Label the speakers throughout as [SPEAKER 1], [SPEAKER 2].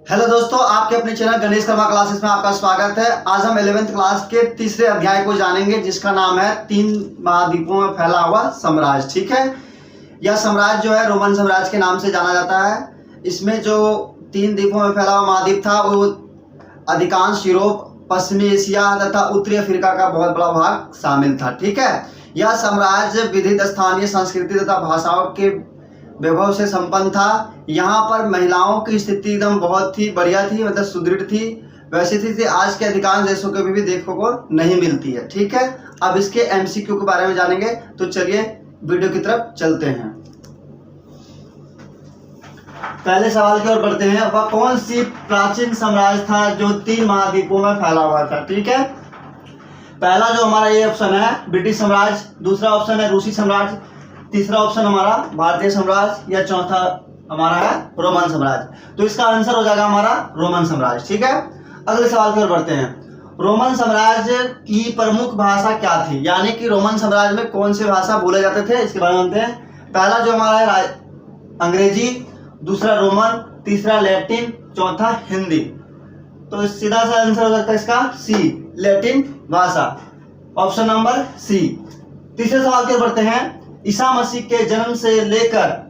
[SPEAKER 1] Hello दोस्तों, आपके अपने चैनल गणेश कर्मा क्लासेस में आपका स्वागत है। आज हम 11वीं क्लास के तीसरे अध्याय को जानेंगे, जिसका नाम है 3 महाद्वीपों में फैला हुआ साम्राज्य। ठीक है, यह साम्राज्य जो है रोमन साम्राज्य के नाम से जाना जाता है। इसमें जो 3 द्वीपों में फैला हुआ महाद्वीप था वो अधिकांश यूरोप, पश्चिमी एशिया तथा उत्तरी अफ्रीका का बहुत बड़ा भाग शामिल था। ठीक है, यह साम्राज्य विविध स्थानीय संस्कृति तथा भाषाओं के वैभव से संपन्न था। यहाँ पर महिलाओं की स्थिति एकदम बहुत ही बढ़िया थी, मतलब सुदृढ़ थी। वैसी स्थिति आज के अधिकांश देशों के भी देखने को नहीं मिलती है। ठीक है, अब इसके एमसीक्यू के बारे में जानेंगे, तो चलिए वीडियो की तरफ चलते हैं। पहले सवाल की ओर बढ़ते हैं। वह कौन सी प्राचीन साम्राज्य था जो 3 महाद्वीपों में फैला हुआ था? ठीक है, पहला जो हमारा ये ऑप्शन है ब्रिटिश साम्राज्य, दूसरा ऑप्शन है रूसी साम्राज्य, तीसरा ऑप्शन हमारा भारतीय साम्राज्य, या चौथा हमारा है रोमन साम्राज्य। तो इसका आंसर हो जाएगा हमारा रोमन साम्राज्य। ठीक है, अगले सवाल की ओर बढ़ते हैं। रोमन साम्राज्य की प्रमुख भाषा क्या थी? यानी कि रोमन साम्राज्य में कौन सी भाषा बोले जाते थे, इसके बारे में जानते हैं। पहला जो हमारा है अंग्रेजी, दूसरा रोमन, तीसरा लैटिन, चौथा हिंदी। तो सीधा सा आंसर हो जाता है इसका सी, लैटिन भाषा, ऑप्शन नंबर सी। तीसरे सवाल की ओर बढ़ते हैं। ईसा मसीह के जन्म से लेकर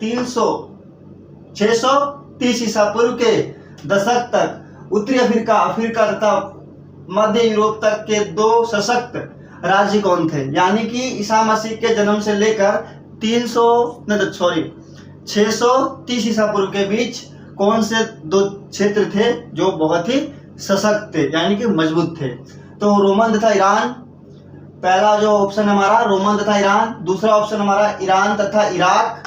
[SPEAKER 1] 630 ईसा पूर्व के दशक तक उत्तरी अफ्रीका तथा मध्य यूरोप तक के 2 सशक्त राज्य कौन थे? यानी कि ईसा मसीह के जन्म से लेकर 630 ईसा पूर्व के बीच कौन से 2 क्षेत्र थे जो बहुत ही सशक्त थे, यानी कि मजबूत थे? तो रोमन तथा ईरान, पहला जो ऑप्शन हमारा रोमन तथा ईरान, दूसरा ऑप्शन हमारा ईरान तथा इराक,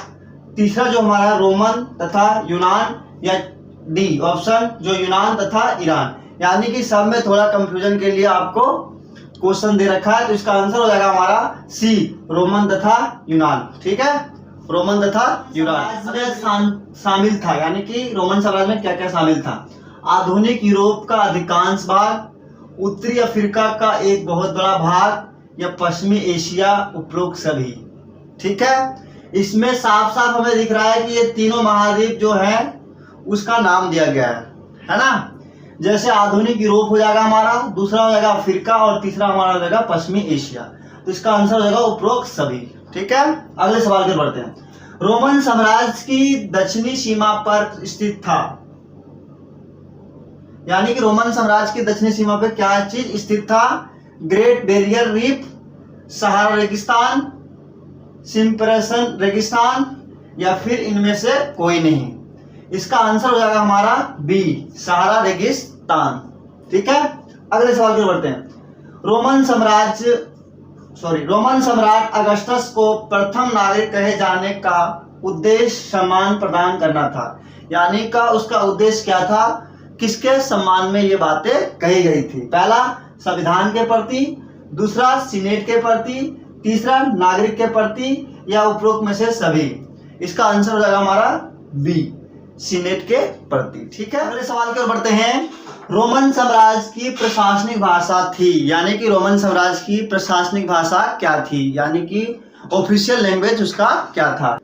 [SPEAKER 1] तीसरा जो हमारा रोमन तथा यूनान, या डी ऑप्शन जो यूनान तथा ईरान। यानी कि सब में थोड़ा कंफ्यूजन के लिए आपको क्वेश्चन दे रखा है, तो इसका आंसर हो जाएगा हमारा सी, रोमन तथा यूनान। ठीक है, रोमन तथा यूनान शामिल था। यानी कि रोमन साम्राज्य में क्या क्या शामिल था? आधुनिक यूरोप का अधिकांश भाग, उत्तरी अफ्रीका का एक बहुत बड़ा भाग, या पश्चिमी एशिया, उपरोक्त सभी। ठीक है, इसमें साफ साफ हमें दिख रहा है कि ये तीनों महाद्वीप जो है उसका नाम दिया गया है ना। जैसे आधुनिक यूरोप हो जाएगा हमारा, दूसरा हो जाएगा अफ्रीका, और तीसरा हमारा हो जाएगा पश्चिमी एशिया। तो इसका आंसर हो जाएगा उपरोक्त सभी। ठीक है, अगले सवाल की बढ़ते हैं। रोमन साम्राज्य की दक्षिणी सीमा पर स्थित था। यानी कि रोमन साम्राज्य की दक्षिणी सीमा पर क्या चीज स्थित था? ग्रेट बैरियर रीफ, सहारा रेगिस्तान, सिम्प्रेशन रेगिस्तान, या फिर इनमें से कोई नहीं? इसका आंसर हो जाएगा हमारा बी, सहारा रेगिस्तान। ठीक है, अगले सवाल की बढ़ते हैं। रोमन सम्राट अगस्टस को प्रथम नागरिक कहे जाने का उद्देश्य सम्मान प्रदान करना था। यानी का उसका उद्देश्य क्या था? किसके सम्मान में ये बातें कही गई थी? पहला संविधान के प्रति, दूसरा सीनेट के प्रति, तीसरा नागरिक के प्रति, या उपरोक्त में से सभी? इसका आंसर हो जाएगा हमारा बी, सीनेट के प्रति। ठीक है, अगले सवाल की ओर बढ़ते हैं। रोमन साम्राज्य की प्रशासनिक भाषा थी। यानी कि रोमन साम्राज्य की प्रशासनिक भाषा क्या थी? यानी कि ऑफिशियल लैंग्वेज उसका क्या था?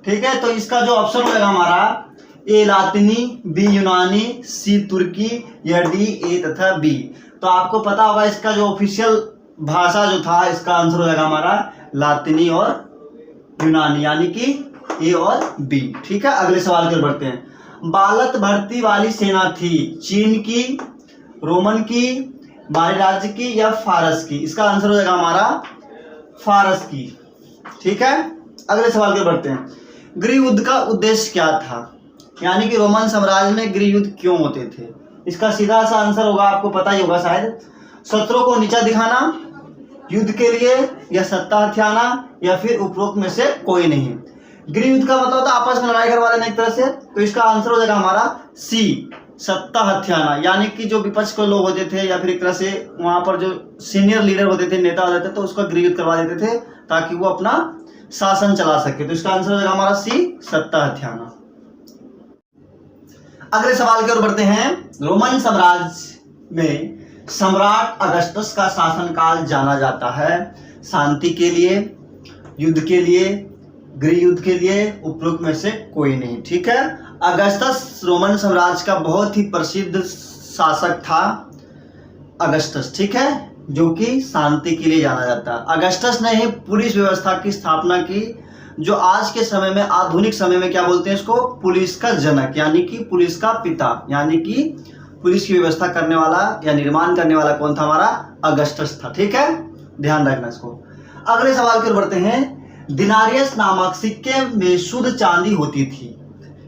[SPEAKER 1] ठीक है, तो इसका जो ऑप्शन हो जाएगा हमारा ए लातिनी, बी यूनानी, सी तुर्की, या डी ए तथा बी। तो आपको पता होगा इसका जो ऑफिशियल भाषा जो था, इसका आंसर हो जाएगा हमारा लातिनी और यूनानी, यानी कि ए और बी। ठीक है, अगले सवाल की ओर बढ़ते हैं। बालक भर्ती वाली सेना थी चीन की, रोमन की, बारी राज्य की, या फारस की? इसका आंसर हो जाएगा हमारा फारस की। ठीक है, अगले सवाल की ओर बढ़ते हैं। गृह युद्ध का उद्देश्य क्या था? यानी कि रोमन साम्राज्य में गृह युद्ध क्यों होते थे? इसका सीधा सा आंसर होगा, आपको पता ही होगा शायद, शत्रुओं को नीचा दिखाना युद्ध के लिए, या सत्ता हथियाना, या फिर उपरोक्त में से कोई नहीं? गृह युद्ध का मतलब होता है आपस में लड़ाई करवा लेना एक तरह से। तो इसका आंसर हो जाएगा हमारा सी, सत्ता हथियाना। यानी कि जो विपक्ष के लोग होते थे, या फिर एक तरह से वहां पर जो सीनियर लीडर होते थे, नेता होते थे, तो उसका गृह युद्ध करवा देते थे ताकि वो अपना शासन चला सके। तो इसका आंसर हो जाएगा हमारा सी, सत्ता हथियाना। अगले सवाल की ओर बढ़ते हैं। रोमन साम्राज्य में सम्राट अगस्टस का शासनकाल जाना जाता है शांति के लिए, युद्ध के लिए, गृह युद्ध के लिए, उपरोक्त में से कोई नहीं। ठीक है, अगस्टस रोमन साम्राज्य का बहुत ही प्रसिद्ध शासक था अगस्टस, ठीक है, जो कि शांति के लिए जाना जाता है। अगस्टस ने ही पुलिस व्यवस्था की स्थापना की, जो आज के समय में, आधुनिक समय में क्या बोलते हैं इसको, पुलिस का जनक, यानी कि पुलिस का पिता, यानी कि पुलिस की व्यवस्था करने वाला या निर्माण करने वाला कौन था, हमारा अगस्टस था, ठीक है, ध्यान रखना इसको। अगले सवाल की ओर बढ़ते हैं। दिनारियस नामक सिक्के में शुद्ध चांदी होती थी,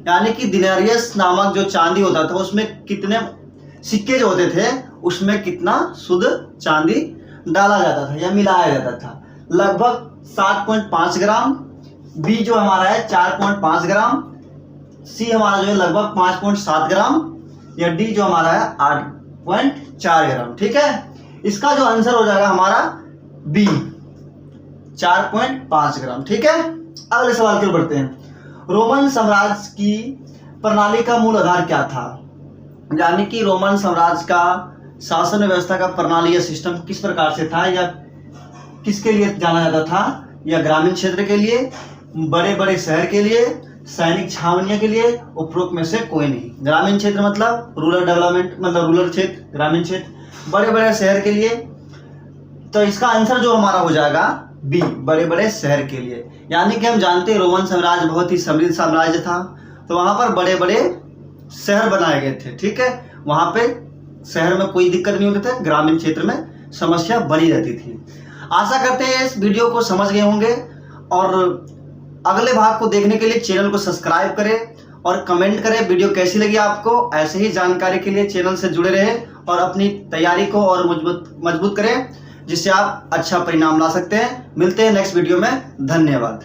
[SPEAKER 1] यानी कि दिनारियस नामक जो चांदी होता था उसमें कितने सिक्के जो होते थे उसमें कितना शुद्ध चांदी डाला जाता था या मिलाया जाता था, लगभग 7.5 ग्राम, बी जो हमारा है 4.5 ग्राम, सी हमारा जो है लगभग 5.7 ग्राम, या डी जो हमारा है 8.4 ग्राम, ठीक है। इसका जो आंसर हो जाएगा हमारा बी 4.5 ग्राम, ठीक है। अगले सवाल की ओर बढ़ते हैं। रोमन साम्राज्य की प्रणाली का मूल आधार क्या था, यानी कि रोमन साम्राज्य का शासन व्यवस्था का प्रणाली या सिस्टम किस प्रकार से था, या किसके लिए जाना जाता था, या ग्रामीण क्षेत्र के लिए, बड़े बड़े शहर के लिए, सैनिक छावनियों के लिए, उपरोक्त में से कोई नहीं। ग्रामीण क्षेत्र मतलब रूरल डेवलपमेंट, मतलब रूरल क्षेत्र, ग्रामीण क्षेत्र, बड़े बड़े शहर के लिए, तो इसका आंसर जो हमारा हो जाएगा बी, बड़े बड़े शहर के लिए। यानी कि हम जानते हैं रोमन साम्राज्य बहुत ही समृद्ध साम्राज्य था, तो वहां पर बड़े बड़े शहर बनाए गए थे, ठीक है, वहां पे शहर में कोई दिक्कत नहीं होती थी, ग्रामीण क्षेत्र में समस्या बनी रहती थी। आशा करते हैं इस वीडियो को समझ गए होंगे, और अगले भाग को देखने के लिए चैनल को सब्सक्राइब करें और कमेंट करें वीडियो कैसी लगी आपको। ऐसे ही जानकारी के लिए चैनल से जुड़े रहें और अपनी तैयारी को और मजबूत करें, जिससे आप अच्छा परिणाम ला सकते हैं। मिलते हैं नेक्स्ट वीडियो में, धन्यवाद।